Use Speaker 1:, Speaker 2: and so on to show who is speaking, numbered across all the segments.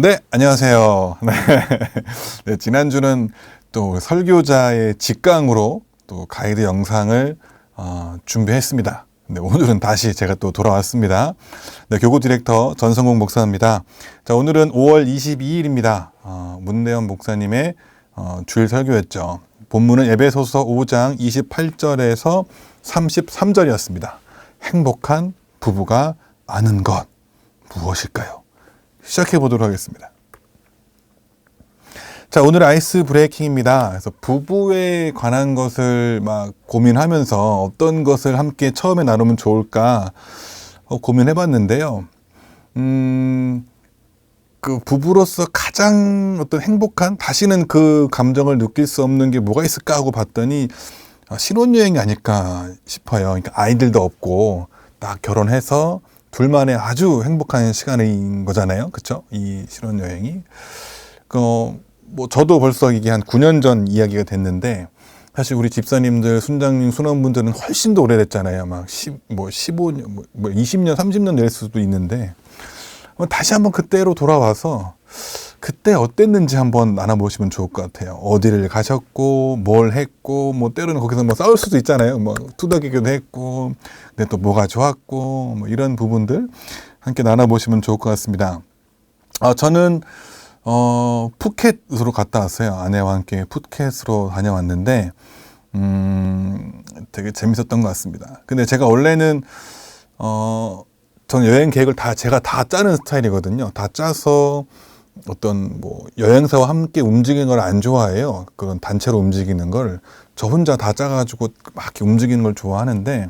Speaker 1: 네, 안녕하세요. 네. 네, 지난주는 또 설교자의 직강으로 또 가이드 영상을 준비했습니다. 네, 오늘은 다시 제가 또 돌아왔습니다. 네, 교구 디렉터 전성국 목사입니다. 자, 오늘은 5월 22일입니다. 문대현 목사님의 주일 설교였죠. 본문은 에베소서 5장 28절에서 33절이었습니다. 행복한 부부가 아는 것 무엇일까요? 시작해 보도록 하겠습니다. 자, 오늘 아이스 브레이킹입니다. 그래서 부부에 관한 것을 막 고민하면서 어떤 것을 함께 처음에 나누면 좋을까 고민해 봤는데요. 그 부부로서 가장 어떤 행복한, 다시는 그 감정을 느낄 수 없는 게 뭐가 있을까 하고 봤더니 신혼여행이 아닐까 싶어요. 그러니까 아이들도 없고 딱 결혼해서 둘만의 아주 행복한 시간인 거잖아요. 그쵸? 이 신혼여행이. 뭐, 저도 벌써 이게 한 9년 전 이야기가 됐는데, 사실 우리 집사님들, 순장님, 순원분들은 훨씬 더 오래됐잖아요. 막 15년, 20년, 30년 될 수도 있는데, 다시 한번 그때로 돌아와서, 그때 어땠는지 한번 나눠보시면 좋을 것 같아요. 어디를 가셨고, 뭘 했고, 뭐, 때로는 거기서 뭐 싸울 수도 있잖아요. 뭐, 투닥이기도 했고, 근데 또 뭐가 좋았고, 뭐, 이런 부분들 함께 나눠보시면 좋을 것 같습니다. 저는, 푸켓으로 갔다 왔어요. 아내와 함께 푸켓으로 다녀왔는데, 되게 재밌었던 것 같습니다. 근데 제가 원래는, 전 여행 계획을 제가 다 짜는 스타일이거든요. 다 짜서, 어떤 뭐 여행사와 함께 움직이는 걸 안 좋아해요. 그런 단체로 움직이는 걸. 저 혼자 다 짜가지고 막 이렇게 움직이는 걸 좋아하는데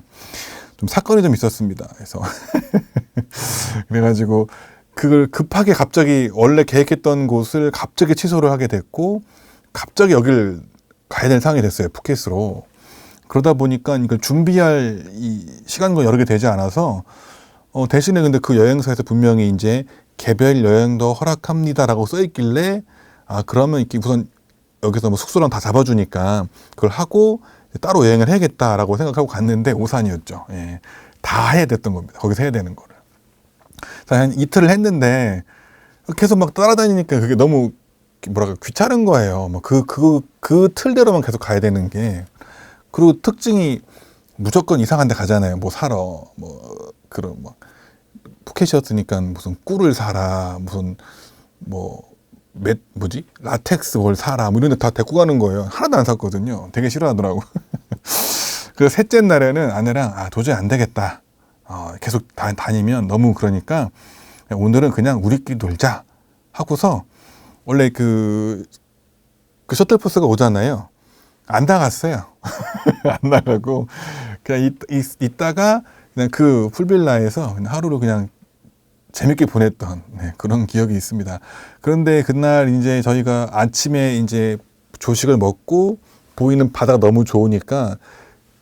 Speaker 1: 좀 사건이 좀 있었습니다. 그래서 그래가지고 그걸 급하게 갑자기 원래 계획했던 곳을 갑자기 취소를 하게 됐고 갑자기 여길 가야 될 상황이 됐어요. 푸켓으로. 그러다 보니까 이걸 준비할 이 시간과 여러 개 되지 않아서 대신에 근데 그 여행사에서 분명히 이제 개별 여행도 허락합니다라고 써있길래 그러면 이렇게 우선 여기서 뭐 숙소랑 다 잡아주니까 그걸 하고 따로 여행을 해야겠다라고 생각하고 갔는데 오산이었죠. 예, 다 해야 됐던 겁니다. 거기서 해야 되는 거를. 한 이틀을 했는데 계속 막 따라다니니까 그게 너무 뭐랄까 귀찮은 거예요. 뭐 그 틀대로만 계속 가야 되는 게. 그리고 특징이 무조건 이상한 데 가잖아요. 뭐 사러 뭐 그런 뭐 푸켓이었으니까 무슨 꿀을 사라, 무슨 라텍스 뭘 사라, 뭐 이런 데 다 데리고 가는 거예요. 하나도 안 샀거든요. 되게 싫어하더라고. 그 셋째 날에는 아내랑 도저히 안 되겠다. 계속 다니면 너무 그러니까 오늘은 그냥 우리끼리 놀자 하고서 원래 그 셔틀버스가 오잖아요. 안 나갔어요. 안 나가고 그냥 있다가 그냥 그 풀빌라에서 그냥 하루를 그냥 재밌게 보냈던 그런 기억이 있습니다. 그런데 그날 이제 저희가 아침에 이제 조식을 먹고 보이는 바다가 너무 좋으니까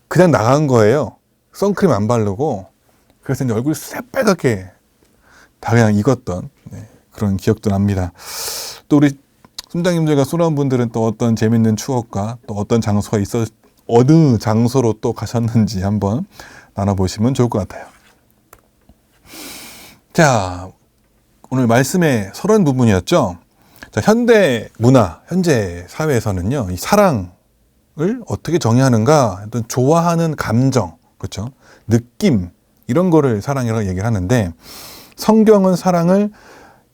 Speaker 1: 그냥 나간 거예요. 선크림 안 바르고. 그래서 이제 얼굴이 새빨갛게 다 그냥 익었던 그런 기억도 납니다. 또 우리 순장님들과 순원분들은 또 어떤 재밌는 추억과 또 어떤 장소가 어느 장소로 또 가셨는지 한번 나눠보시면 좋을 것 같아요. 자, 오늘 말씀의 서론 부분이었죠. 자, 현대 문화, 현재 사회에서는요, 이 사랑을 어떻게 정의하는가? 어떤 좋아하는 감정, 그렇죠? 느낌, 이런 거를 사랑이라고 얘기를 하는데, 성경은 사랑을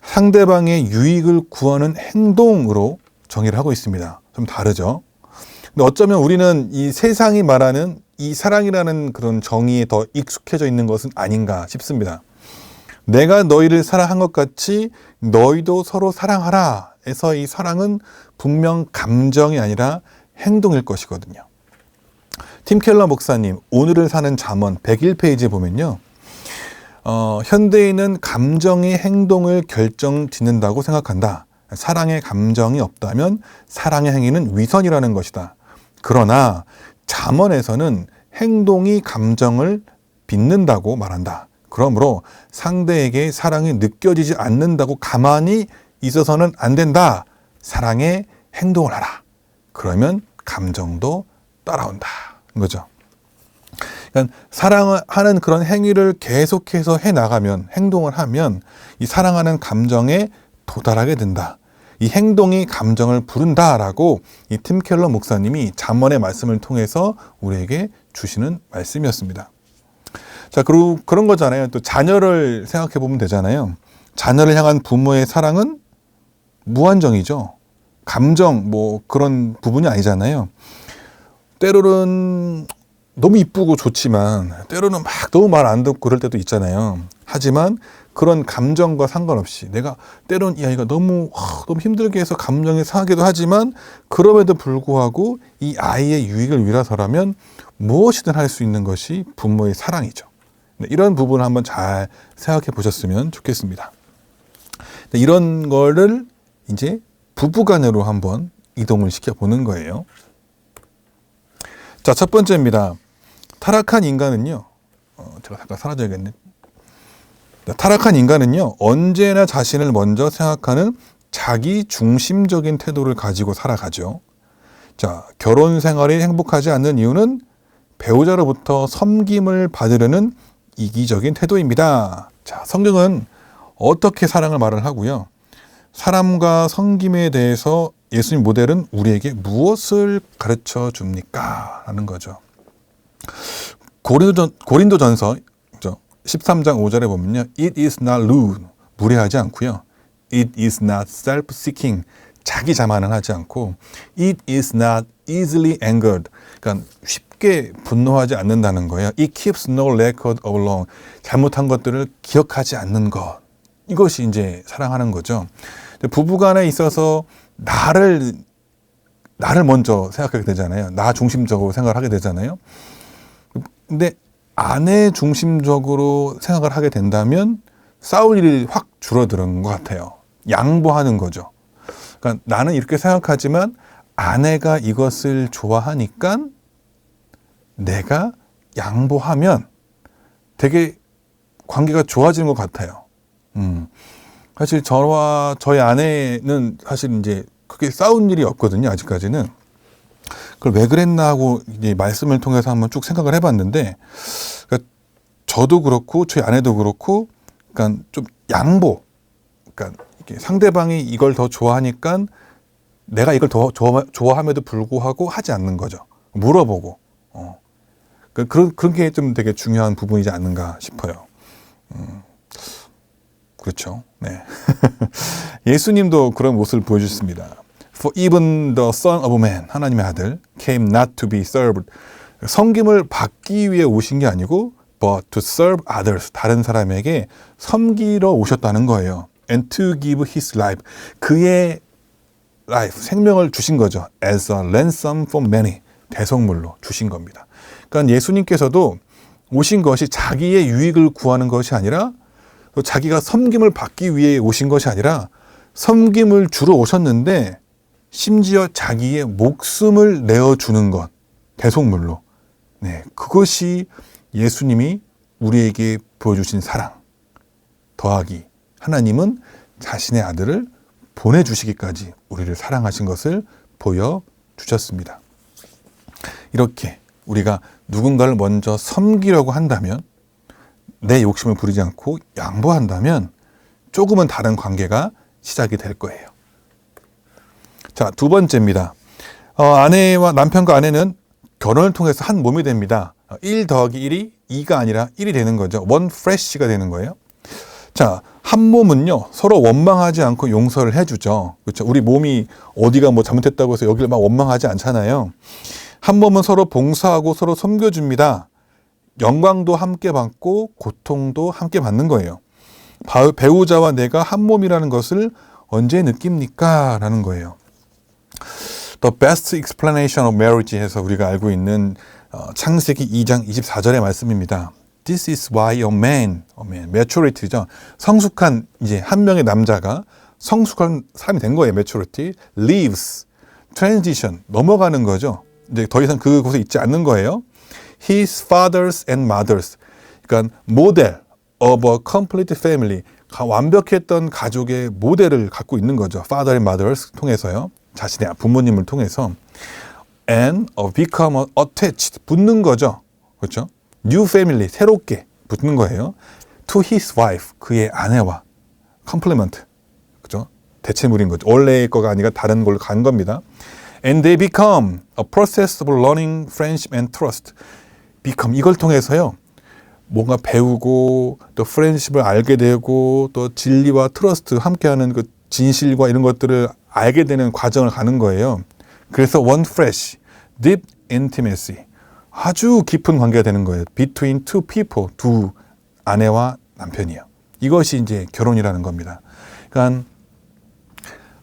Speaker 1: 상대방의 유익을 구하는 행동으로 정의를 하고 있습니다. 좀 다르죠? 근데 어쩌면 우리는 이 세상이 말하는 이 사랑이라는 그런 정의에 더 익숙해져 있는 것은 아닌가 싶습니다. 내가 너희를 사랑한 것 같이 너희도 서로 사랑하라 해서 이 사랑은 분명 감정이 아니라 행동일 것이거든요. 팀 켈러 목사님 오늘을 사는 잠언 101페이지에 보면요. 현대인은 감정이 행동을 결정짓는다고 생각한다. 사랑의 감정이 없다면 사랑의 행위는 위선이라는 것이다. 그러나 잠언에서는 행동이 감정을 빚는다고 말한다. 그러므로 상대에게 사랑이 느껴지지 않는다고 가만히 있어서는 안 된다. 사랑의 행동을 하라. 그러면 감정도 따라온다. 거죠. 그러니까 사랑하는 그런 행위를 계속해서 해나가면, 행동을 하면 이 사랑하는 감정에 도달하게 된다. 이 행동이 감정을 부른다라고 이 팀 켈러 목사님이 잠언의 말씀을 통해서 우리에게 주시는 말씀이었습니다. 자, 그리고 그런 거잖아요. 또 자녀를 생각해 보면 되잖아요. 자녀를 향한 부모의 사랑은 무한정이죠. 감정 뭐 그런 부분이 아니잖아요. 때로는 너무 이쁘고 좋지만 때로는 막 너무 말 안 듣고 그럴 때도 있잖아요. 하지만 그런 감정과 상관없이 내가 때로는 이 아이가 너무 힘들게 해서 감정이 상하기도 하지만 그럼에도 불구하고 이 아이의 유익을 위해서라면 무엇이든 할 수 있는 것이 부모의 사랑이죠. 이런 부분을 한번 잘 생각해 보셨으면 좋겠습니다. 이런 거를 이제 부부간으로 한번 이동을 시켜보는 거예요. 자, 첫 번째입니다. 타락한 인간은요. 제가 잠깐 사라져야겠네. 타락한 인간은요. 언제나 자신을 먼저 생각하는 자기 중심적인 태도를 가지고 살아가죠. 자, 결혼 생활이 행복하지 않는 이유는 배우자로부터 섬김을 받으려는 이기적인 태도입니다. 자, 성경은 어떻게 사랑을 말을 하고요. 사람과 섬김에 대해서 예수님 모델은 우리에게 무엇을 가르쳐 줍니까? 라는 거죠. 고린도전서 13장 5절에 보면요. It is not rude. 무례하지 않고요. It is not self-seeking. 자기 자만은 하지 않고 It is not easily angered. 그러니까 쉽게 분노하지 않는다는 거예요. It keeps no record of wrong. 잘못한 것들을 기억하지 않는 것. 이것이 이제 사랑하는 거죠. 부부간에 있어서 나를 먼저 생각하게 되잖아요. 나 중심적으로 생각을 하게 되잖아요. 근데 아내 중심적으로 생각을 하게 된다면 싸울 일이 확 줄어드는 것 같아요. 양보하는 거죠. 그러니까 나는 이렇게 생각하지만 아내가 이것을 좋아하니까 내가 양보하면 되게 관계가 좋아지는 것 같아요. 사실 저와 저희 아내는 사실 이제 크게 싸운 일이 없거든요. 아직까지는. 그걸 왜 그랬나 하고 이제 말씀을 통해서 한번 쭉 생각을 해봤는데, 그러니까 저도 그렇고 저희 아내도 그렇고, 그러니까 좀 양보. 그러니까 이렇게 상대방이 이걸 더 좋아하니까 내가 이걸 더 좋아함에도 불구하고 하지 않는 거죠. 물어보고. 그런 게 좀 되게 중요한 부분이지 않는가 싶어요. 그렇죠. 네. 예수님도 그런 모습을 보여주셨습니다. For even the Son of Man, 하나님의 아들, came not to be served. 섬김을 받기 위해 오신 게 아니고, but to serve others. 다른 사람에게 섬기러 오셨다는 거예요. And to give his life. 그의 life, 생명을 주신 거죠. As a ransom for many. 대속물로 주신 겁니다. 그러니까 예수님께서도 오신 것이 자기의 유익을 구하는 것이 아니라 또 자기가 섬김을 받기 위해 오신 것이 아니라 섬김을 주러 오셨는데 심지어 자기의 목숨을 내어주는 것, 대속물로. 네, 그것이 예수님이 우리에게 보여주신 사랑. 더하기 하나님은 자신의 아들을 보내주시기까지 우리를 사랑하신 것을 보여주셨습니다. 이렇게 우리가 누군가를 먼저 섬기려고 한다면, 내 욕심을 부리지 않고 양보한다면 조금은 다른 관계가 시작이 될 거예요. 자, 두 번째입니다. 남편과 아내는 결혼을 통해서 한 몸이 됩니다. 1 더하기 1이 2가 아니라 1이 되는 거죠. 원 프레쉬가 되는 거예요. 자, 한 몸은요, 서로 원망하지 않고 용서를 해주죠. 그렇죠. 우리 몸이 어디가 뭐 잘못했다고 해서 여기를 막 원망하지 않잖아요. 한 몸은 서로 봉사하고 서로 섬겨줍니다. 영광도 함께 받고 고통도 함께 받는 거예요. 배우자와 내가 한 몸이라는 것을 언제 느낍니까? 라는 거예요. The best explanation of marriage 해서 우리가 알고 있는 창세기 2장 24절의 말씀입니다. This is why a man, maturity죠. 성숙한 이제 한 명의 남자가 성숙한 사람이 된 거예요. maturity, leaves, transition, 넘어가는 거죠. 이제 더 이상 그곳에 있지 않는 거예요. His fathers and mothers, 그러니까 모델 of a complete family, 완벽했던 가족의 모델을 갖고 있는 거죠. Father and mothers 통해서요. 자신의 부모님을 통해서. And become attached, 붙는 거죠. 그렇죠? New family, 새롭게 붙는 거예요. To his wife, 그의 아내와. Complement, 그렇죠? 대체물인 거죠. 원래의 거가 아니라 다른 걸로 간 겁니다. And they become a process of learning friendship and trust. become 이걸 통해서요. 뭔가 배우고 또 프렌십을 알게 되고 또 진리와 트러스트 함께하는 그 진실과 이런 것들을 알게 되는 과정을 가는 거예요. 그래서 one fresh, deep intimacy. 아주 깊은 관계가 되는 거예요. Between two people, 두 아내와 남편이요. 이것이 이제 결혼이라는 겁니다. 그러니까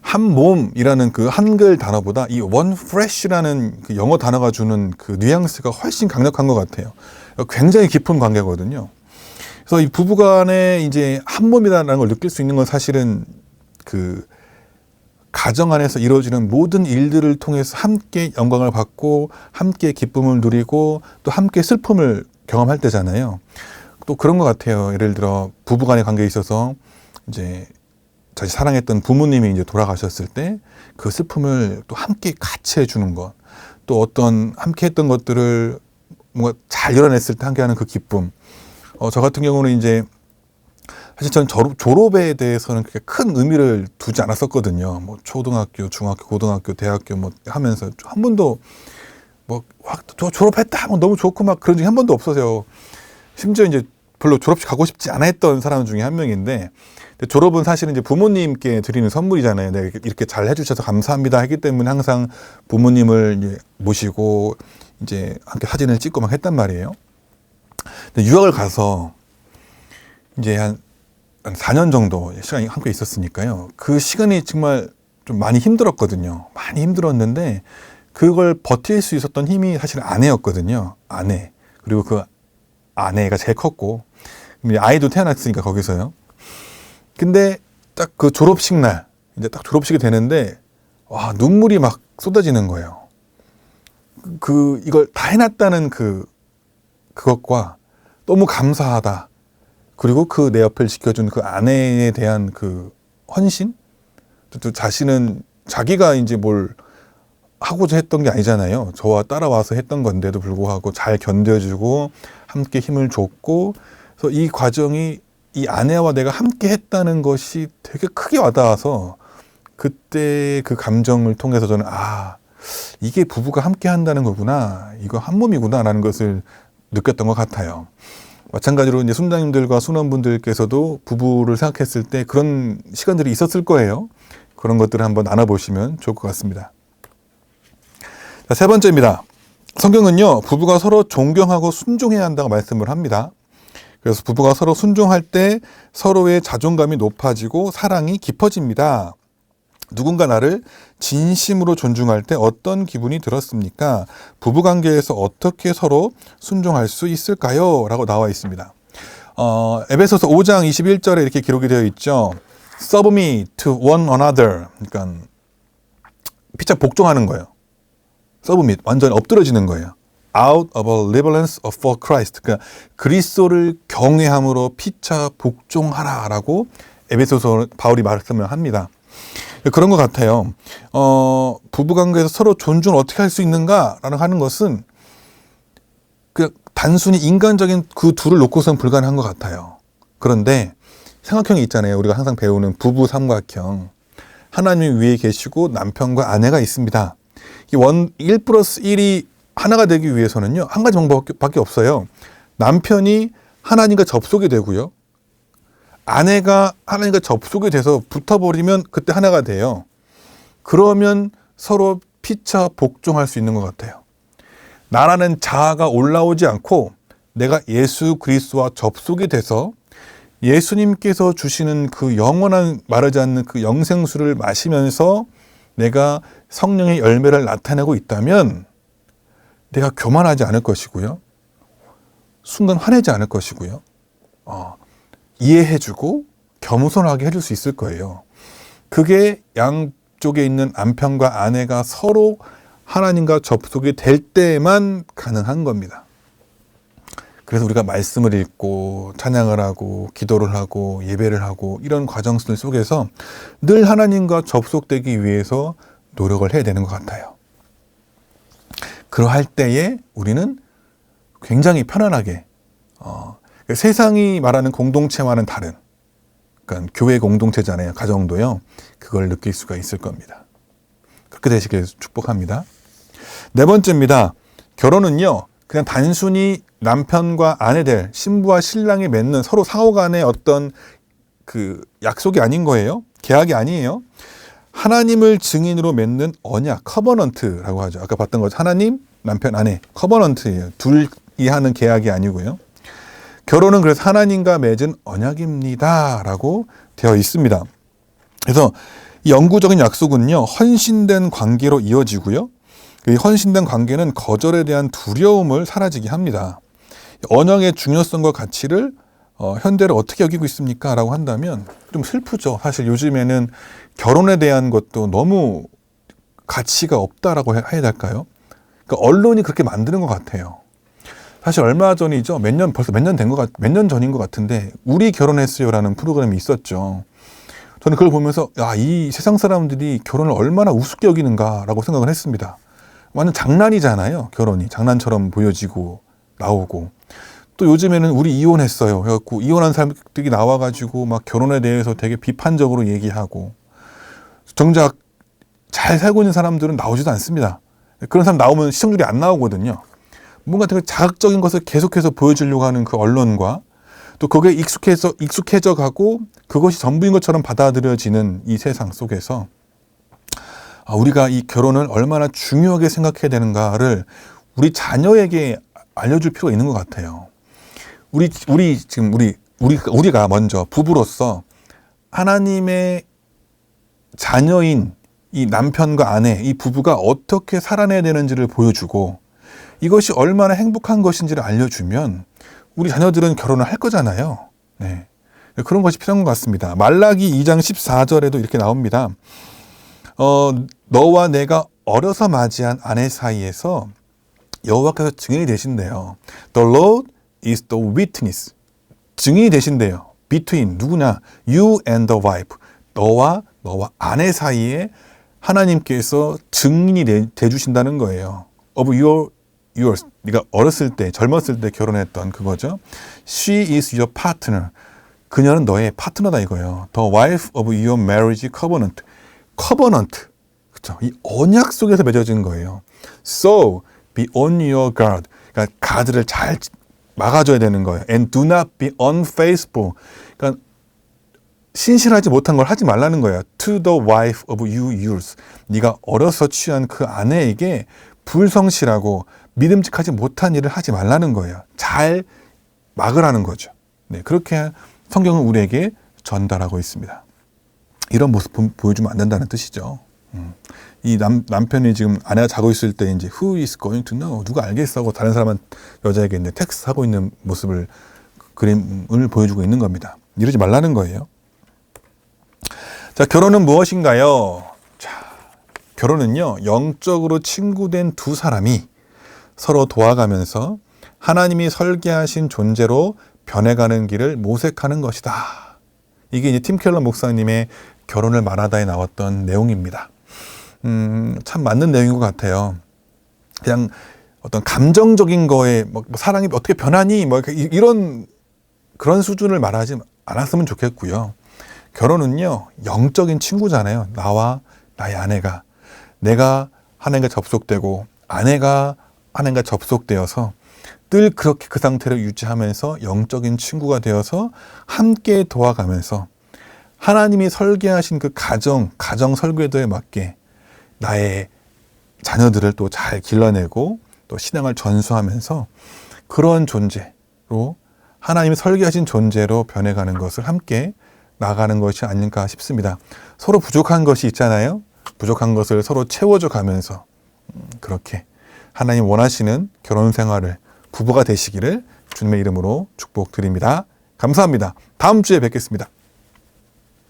Speaker 1: 한 몸이라는 그 한글 단어보다 이 one fresh라는 그 영어 단어가 주는 그 뉘앙스가 훨씬 강력한 것 같아요. 굉장히 깊은 관계거든요. 그래서 이 부부간에 이제 한 몸이라는 걸 느낄 수 있는 건 사실은 그 가정 안에서 이루어지는 모든 일들을 통해서 함께 영광을 받고 함께 기쁨을 누리고 또 함께 슬픔을 경험할 때잖아요. 또 그런 것 같아요. 예를 들어 부부간의 관계에 있어서 이제 자기 사랑했던 부모님이 이제 돌아가셨을 때 그 슬픔을 또 함께 같이 해주는 것, 또 어떤 함께 했던 것들을 뭔가 잘 이뤄냈을 때 함께하는 그 기쁨. 저 같은 경우는 이제 사실 저는 졸업에 대해서는 그렇게 큰 의미를 두지 않았었거든요. 뭐 초등학교, 중학교, 고등학교, 대학교 뭐 하면서 한 번도 뭐 저 졸업했다, 뭐 너무 좋고 막 그런 적이 한 번도 없어서요. 심지어 이제 별로 졸업식 가고 싶지 않아 했던 사람 중에 한 명인데, 졸업은 사실은 이제 부모님께 드리는 선물이잖아요. 네, 이렇게 잘 해주셔서 감사합니다 하기 때문에 항상 부모님을 이제 모시고 이제 함께 사진을 찍고 막 했단 말이에요. 근데 유학을 가서 이제 한 4년 정도 시간이 함께 있었으니까요. 그 시간이 정말 좀 많이 힘들었거든요. 많이 힘들었는데 그걸 버틸 수 있었던 힘이 사실 아내였거든요. 아내. 그리고 그 아내가 제일 컸고 아이도 태어났으니까 거기서요. 근데 딱 그 졸업식 날, 이제 딱 졸업식이 되는데, 와, 눈물이 막 쏟아지는 거예요. 이걸 다 해놨다는 그것과 너무 감사하다. 그리고 그 내 옆을 지켜준 그 아내에 대한 그 헌신? 또 자신은 자기가 이제 뭘 하고자 했던 게 아니잖아요. 저와 따라와서 했던 건데도 불구하고 잘 견뎌주고, 함께 힘을 줬고, 그래서 이 과정이 이 아내와 내가 함께 했다는 것이 되게 크게 와닿아서 그때 그 감정을 통해서 저는 이게 부부가 함께 한다는 거구나, 이거 한 몸이구나 라는 것을 느꼈던 것 같아요. 마찬가지로 이제 순장님들과 순원분들께서도 부부를 생각했을 때 그런 시간들이 있었을 거예요. 그런 것들을 한번 나눠보시면 좋을 것 같습니다. 자, 세 번째입니다. 성경은요, 부부가 서로 존경하고 순종해야 한다고 말씀을 합니다. 그래서 부부가 서로 순종할 때 서로의 자존감이 높아지고 사랑이 깊어집니다. 누군가 나를 진심으로 존중할 때 어떤 기분이 들었습니까? 부부관계에서 어떻게 서로 순종할 수 있을까요? 라고 나와 있습니다. 에베소서 5장 21절에 이렇게 기록이 되어 있죠. Submit to one another. 그러니까 피차 복종하는 거예요. Submit, 완전 엎드려지는 거예요. Out of a reverence for Christ. 그러니까 그리스도를 경외함으로 피차 복종하라라고 에베소서 바울이 말씀을 합니다. 그런 것 같아요. 부부관계에서 서로 존중을 어떻게 할 수 있는가라는 하는 것은 그냥 단순히 인간적인 그 둘을 놓고서는 불가능한 것 같아요. 그런데 삼각형이 있잖아요. 우리가 항상 배우는 부부 삼각형. 하나님이 위에 계시고 남편과 아내가 있습니다. 1+1이 하나가 되기 위해서는요, 한 가지 방법밖에 없어요. 남편이 하나님과 접속이 되고요, 아내가 하나님과 접속이 돼서 붙어버리면 그때 하나가 돼요. 그러면 서로 피차 복종할 수 있는 것 같아요. 나라는 자아가 올라오지 않고 내가 예수 그리스도와 접속이 돼서 예수님께서 주시는 그 영원한 마르지 않는 그 영생수를 마시면서 내가 성령의 열매를 나타내고 있다면 내가 교만하지 않을 것이고요, 순간 화내지 않을 것이고요, 이해해주고 겸손하게 해줄 수 있을 거예요. 그게 양쪽에 있는 남편과 아내가 서로 하나님과 접속이 될 때만 가능한 겁니다. 그래서 우리가 말씀을 읽고 찬양을 하고 기도를 하고 예배를 하고 이런 과정들 속에서 늘 하나님과 접속되기 위해서 노력을 해야 되는 것 같아요. 그러할 때에 우리는 굉장히 편안하게 세상이 말하는 공동체와는 다른, 약간 교회 공동체잖아요. 가정도요. 그걸 느낄 수가 있을 겁니다. 그렇게 되시길 축복합니다. 네 번째입니다. 결혼은요, 그냥 단순히 남편과 아내 될 신부와 신랑이 맺는 서로 상호 간의 어떤 그 약속이 아닌 거예요. 계약이 아니에요. 하나님을 증인으로 맺는 언약, 커버넌트라고 하죠. 아까 봤던 것 하나님, 남편, 아내, 커버넌트예요. 둘이 하는 계약이 아니고요. 결혼은 그래서 하나님과 맺은 언약입니다. 라고 되어 있습니다. 그래서 이 영구적인 약속은요, 헌신된 관계로 이어지고요. 이 헌신된 관계는 거절에 대한 두려움을 사라지게 합니다. 언약의 중요성과 가치를 현대를 어떻게 여기고 있습니까? 라고 한다면 좀 슬프죠. 사실 요즘에는 결혼에 대한 것도 너무 가치가 없다라고 해야 될까요? 그러니까 언론이 그렇게 만드는 것 같아요. 사실 얼마 전이죠. 벌써 몇 년 전인 것 같은데, 우리 결혼했어요라는 프로그램이 있었죠. 저는 그걸 보면서, 이 세상 사람들이 결혼을 얼마나 우습게 여기는가라고 생각을 했습니다. 완전 장난이잖아요. 결혼이. 장난처럼 보여지고, 나오고. 또 요즘에는 우리 이혼했어요. 그래갖고, 이혼한 사람들이 나와가지고, 막 결혼에 대해서 되게 비판적으로 얘기하고, 정작 잘 살고 있는 사람들은 나오지도 않습니다. 그런 사람 나오면 시청률이 안 나오거든요. 뭔가 되게 자극적인 것을 계속해서 보여주려고 하는 그 언론과 또 거기에 익숙해져 가고 그것이 전부인 것처럼 받아들여지는 이 세상 속에서 우리가 이 결혼을 얼마나 중요하게 생각해야 되는가를 우리 자녀에게 알려줄 필요가 있는 것 같아요. 우리가 먼저 부부로서 하나님의 자녀인 이 남편과 아내, 이 부부가 어떻게 살아내야 되는지를 보여주고 이것이 얼마나 행복한 것인지를 알려주면 우리 자녀들은 결혼을 할 거잖아요. 네. 그런 것이 필요한 것 같습니다. 말라기 2장 14절에도 이렇게 나옵니다. 너와 내가 어려서 맞이한 아내 사이에서 여호와께서 증인이 되신대요. The Lord is the witness. 증인이 되신대요. Between 누구냐? You and the wife. 너와 아내 사이에 하나님께서 증인이 돼주신다는 거예요. Of yours. 네가 어렸을 때, 젊었을 때 결혼했던 그거죠. She is your partner. 그녀는 너의 파트너다 이거예요. The wife of your marriage covenant. covenant. 그렇죠. 이 언약 속에서 맺어진 거예요. So be on your guard. 그러니까 가드를 잘 막아줘야 되는 거예요. And do not be unfaithful. 그러니까 신실하지 못한 걸 하지 말라는 거예요. To the wife of yours. 네가 어려서 취한 그 아내에게 불성실하고 믿음직하지 못한 일을 하지 말라는 거예요. 잘 막으라는 거죠. 네, 그렇게 성경은 우리에게 전달하고 있습니다. 이런 모습 보여주면 안 된다는 뜻이죠. 이 남편이 지금 아내가 자고 있을 때 이제 who is going to know? 누가 알겠어? 하고 다른 여자에게 이제 텍스트하고 있는 모습을 그림을 보여주고 있는 겁니다. 이러지 말라는 거예요. 자, 결혼은 무엇인가요? 자, 결혼은요, 영적으로 친구된 두 사람이 서로 도와가면서 하나님이 설계하신 존재로 변해가는 길을 모색하는 것이다. 이게 이제 팀 켈러 목사님의 결혼을 말하다에 나왔던 내용입니다. 참 맞는 내용인 것 같아요. 그냥 어떤 감정적인 거에 뭐 사랑이 어떻게 변하니 뭐 이런 그런 수준을 말하지 않았으면 좋겠고요. 결혼은요, 영적인 친구잖아요. 나와 나의 아내가, 내가 하나님과 접속되고 아내가 하나님과 접속되어서 늘 그렇게 그 상태를 유지하면서 영적인 친구가 되어서 함께 도와가면서 하나님이 설계하신 그 가정 설계도에 맞게 나의 자녀들을 또 잘 길러내고 또 신앙을 전수하면서 그런 존재로 하나님이 설계하신 존재로 변해가는 것을 함께 나가는 것이 아닐까 싶습니다. 서로 부족한 것이 있잖아요. 부족한 것을 서로 채워줘 가면서 그렇게 하나님 원하시는 결혼 생활을 부부가 되시기를 주님의 이름으로 축복드립니다. 감사합니다. 다음 주에 뵙겠습니다.